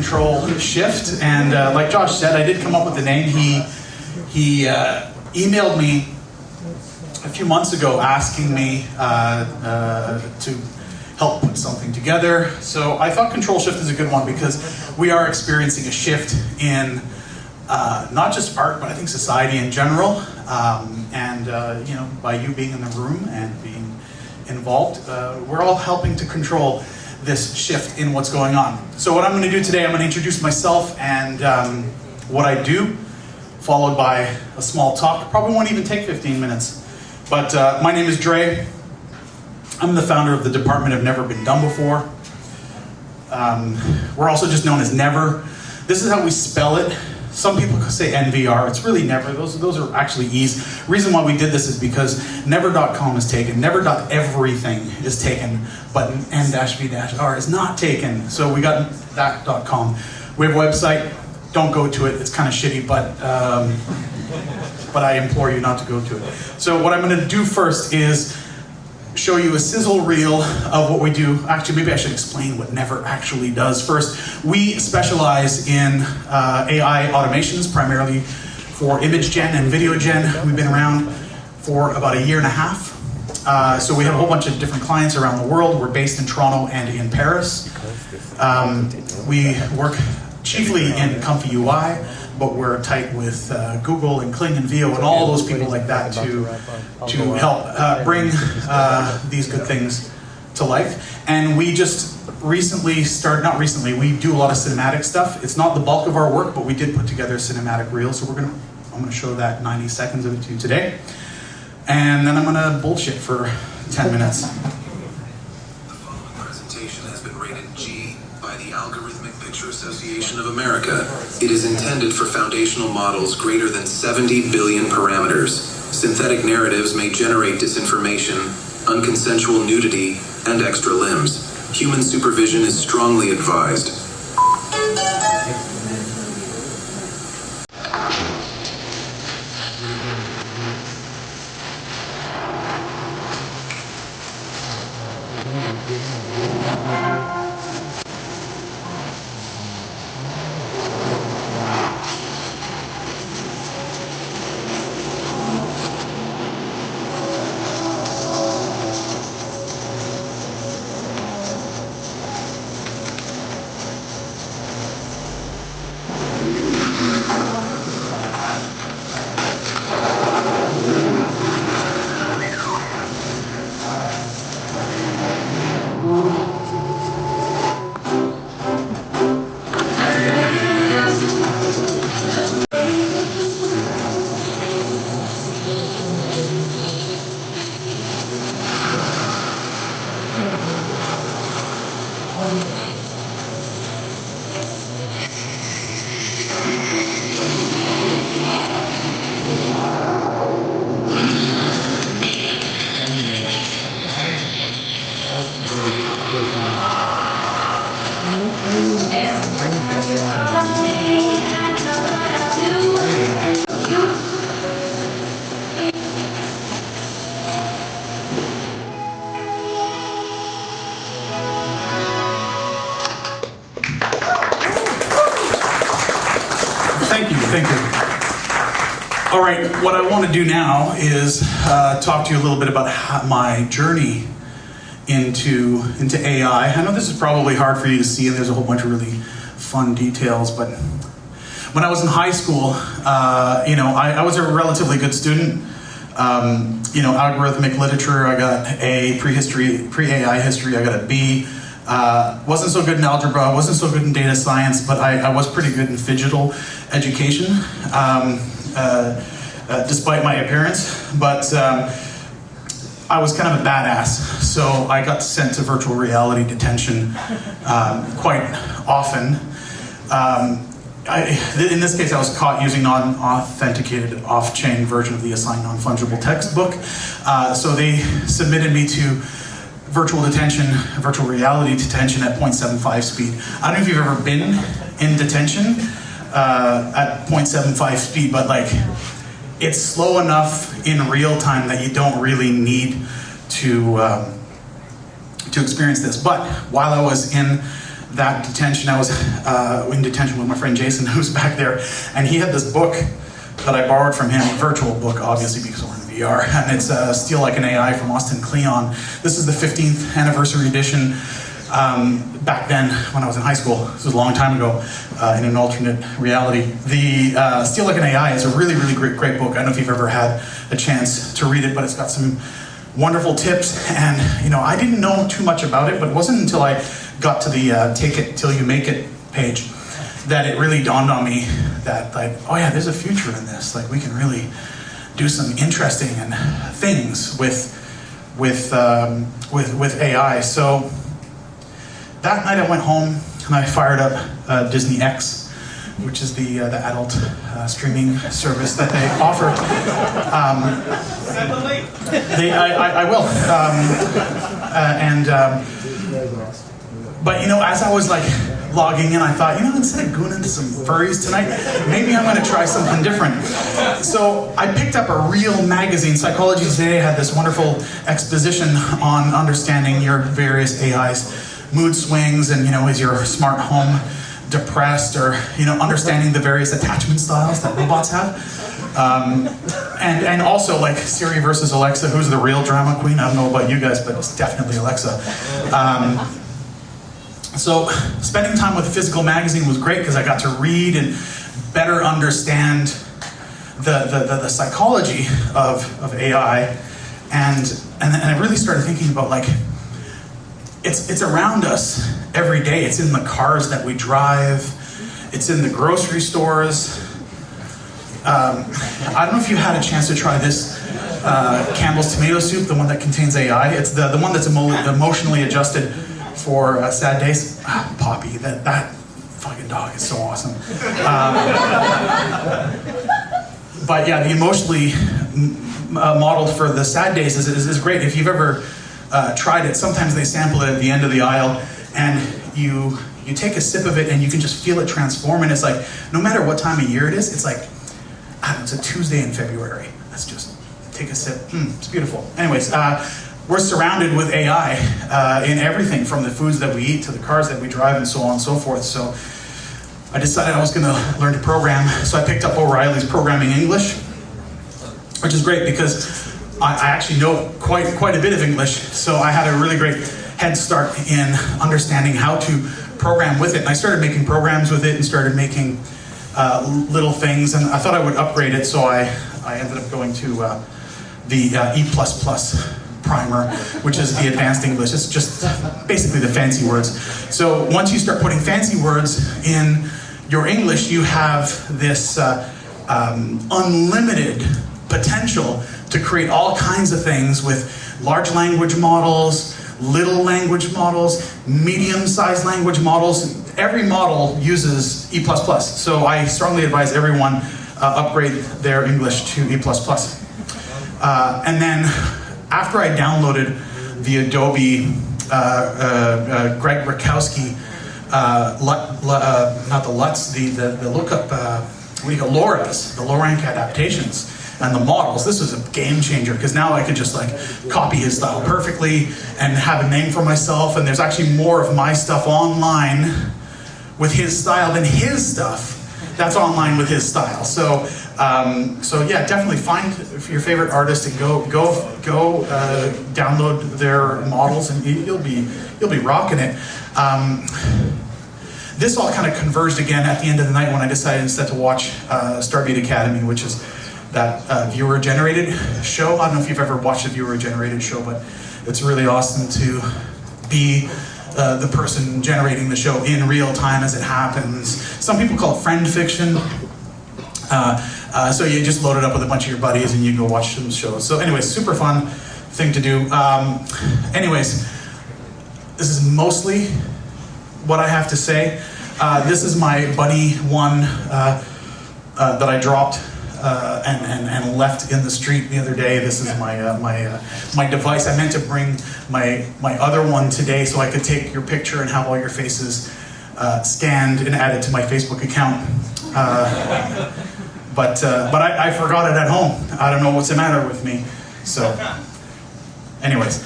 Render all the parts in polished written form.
Control Shift, and like Josh said, I did come up with the name. He emailed me a few months ago asking me to help put something together. So I thought Control Shift is a good one because we are experiencing a shift in not just art, but I think society in general. You know, by you being in the room and being involved, we're all helping to control this shift in what's going on. So what I'm going to do today, I'm going to introduce myself and what I do, followed by a small talk. Probably won't even take 15 minutes. But my name is Dre. I'm the founder of the Department of Never Been Done Before. We're also just known as Never. This is how we spell it. Some people say NVR. It's really Never. Those are actually E's. The reason why we did this is because never.com is taken. Never.everything is taken, but n-v-r is not taken. So we got that.com. We have a website. Don't go to it. It's kind of shitty, but I implore you not to go to it. So what I'm going to do first is show you a sizzle reel of what we do. Actually, maybe I should explain what Never actually does. First, we specialize in AI automations, primarily for image gen and video gen. We've been around for about 1.5 years. So we have a whole bunch of different clients around the world. We're based in Toronto and in Paris. We work chiefly in Comfy UI, but we're tight with Google and Kling and Veo and all those people like that to help bring these good things to life. And we just recently started, not recently, we do a lot of cinematic stuff. It's not the bulk of our work, but we did put together a cinematic reel, so I'm gonna show that 90 seconds of it to you today. And then I'm gonna bullshit for 10 minutes. The following presentation has been rated G by the Algorithmic Picture Association of America. It is intended for foundational models greater than 70 billion parameters. Synthetic narratives may generate disinformation, unconsensual nudity, and extra limbs. Human supervision is strongly advised. Thank you. All right, what I want to do now is talk to you a little bit about my journey into AI. I know this is probably hard for you to see, and there's a whole bunch of really fun details, but when I was in high school, I was a relatively good student. Algorithmic literature, I got A. Pre-AI history, I got a B. Wasn't so good in algebra, wasn't so good in data science, but I was pretty good in phygital education, despite my appearance. But I was kind of a badass, so I got sent to virtual reality detention quite often. In this case, I was caught using non-authenticated off-chain version of the assigned non-fungible textbook. So they submitted me to virtual reality detention at 0.75 speed. I don't know if you've ever been in detention at 0.75 speed, but like, it's slow enough in real time that you don't really need to experience this. But while I was in that detention, I was in detention with my friend Jason, who's back there, and he had this book that I borrowed from him, a virtual book, obviously, because we're in VR, and it's Steal Like an AI from Austin Kleon. This is the 15th anniversary edition. Back then, when I was in high school, this was a long time ago, in an alternate reality. The Steal Like an AI is a really, really great book. I don't know if you've ever had a chance to read it, but it's got some wonderful tips, and I didn't know too much about it, but it wasn't until I got to the Take It Till You Make It page that it really dawned on me that, like, oh yeah, there's a future in this. Like, we can really do some interesting things with AI. So that night I went home and I fired up Disney X, which is the adult streaming service that they offer. I will. But as I was like logging in, I thought, instead of going into some furries tonight, maybe I'm going to try something different. So I picked up a real magazine. Psychology Today had this wonderful exposition on understanding your various AIs, mood swings, and is your smart home depressed, or understanding the various attachment styles that robots have. And also, like, Siri versus Alexa, who's the real drama queen? I don't know about you guys, but it's definitely Alexa. So spending time with the physical magazine was great because I got to read and better understand the psychology of AI, and I really started thinking about, like, it's around us every day. It's in the cars that we drive. It's in the grocery stores. I don't know if you had a chance to try this Campbell's tomato soup, the one that contains AI. It's the one that's emotionally adjusted for sad days. Poppy, that fucking dog is so awesome. But yeah, the emotionally modeled for the sad days is great. If you've ever tried it, sometimes they sample it at the end of the aisle, and you take a sip of it and you can just feel it transform, and it's like, no matter what time of year it is, it's like, it's a Tuesday in February. Let's just take a sip. It's beautiful. Anyways, we're surrounded with AI in everything from the foods that we eat to the cars that we drive and so on and so forth. So I decided I was going to learn to program. So I picked up O'Reilly's Programming English, which is great because I actually know quite a bit of English. So I had a really great head start in understanding how to program with it. And I started making programs with it and started making little things. And I thought I would upgrade it, so I ended up going to the E++ primer, which is the advanced English. It's just basically the fancy words. So once you start putting fancy words in your English, you have this unlimited potential to create all kinds of things with large language models, little language models, medium-sized language models. Every model uses E++. So I strongly advise everyone upgrade their English to E++. And then after I downloaded the Adobe Greg Rakowski, not the LUTs, the lookup, LoRa's, the low-rank adaptations, and the models, this was a game changer, because now I could just like copy his style perfectly and have a name for myself, and there's actually more of my stuff online with his style than his stuff that's online with his style. So yeah, definitely find your favorite artist and go download their models, and you'll be rocking it. This all kind of converged again at the end of the night when I decided instead to watch Starbeat Academy, which is that viewer-generated show. I don't know if you've ever watched a viewer-generated show, but it's really awesome to be the person generating the show in real time as it happens. Some people call it friend fiction. So you just load it up with a bunch of your buddies and you can go watch some shows. So anyways, super fun thing to do. Anyways, this is mostly what I have to say. This is my Bunny one that I dropped and left in the street the other day. This is my my device. I meant to bring my other one today so I could take your picture and have all your faces scanned and added to my Facebook account. But I forgot it at home. I don't know what's the matter with me. So, anyways,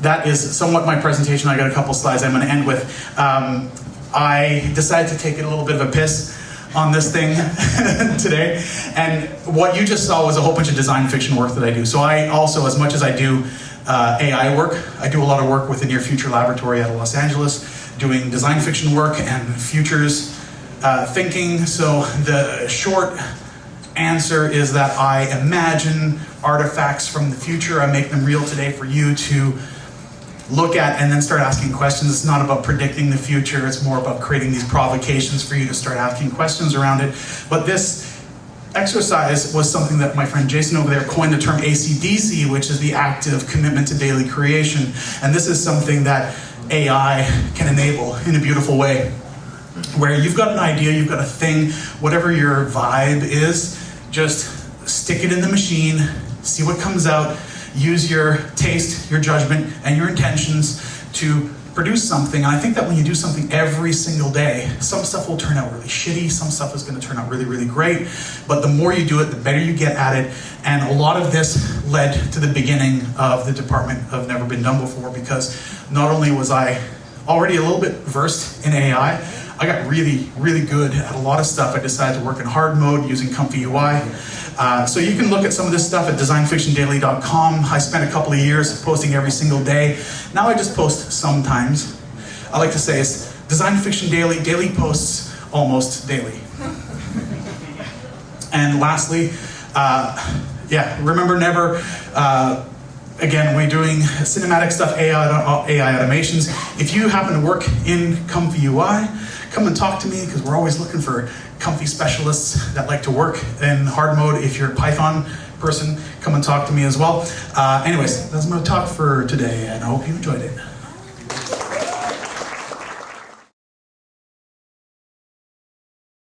that is somewhat my presentation. I got a couple slides I'm going to end with. I decided to take it a little bit of a piss on this thing today, and what you just saw was a whole bunch of design fiction work that I do. So I also, as much as I do AI work, I do a lot of work with the Near Future Laboratory out of Los Angeles, doing design fiction work and futures thinking. So the short answer is that I imagine artifacts from the future. I make them real today for you to look at and then start asking questions. It's not about predicting the future, it's more about creating these provocations for you to start asking questions around it. But this exercise was something that my friend Jason over there coined the term ACDC, which is the active commitment to daily creation. And this is something that AI can enable in a beautiful way, where you've got an idea, you've got a thing, whatever your vibe is, just stick it in the machine, see what comes out, use your taste, your judgment, and your intentions to produce something. And I think that when you do something every single day, some stuff will turn out really shitty, some stuff is going to turn out really, really great, but the more you do it, the better you get at it. And a lot of this led to the beginning of the Department of Never Been Done Before, because not only was I already a little bit versed in AI, I got really, really good at a lot of stuff. I decided to work in hard mode using Comfy UI. So you can look at some of this stuff at designfictiondaily.com. I spent a couple of years posting every single day. Now I just post sometimes. I like to say it's Design Fiction Daily, daily posts almost daily. And lastly, remember never. Again, we're doing cinematic stuff, AI automations. If you happen to work in Comfy UI, come and talk to me, because we're always looking for comfy specialists that like to work in hard mode. If you're a Python person, come and talk to me as well. Anyways, that's my talk for today, and I hope you enjoyed it.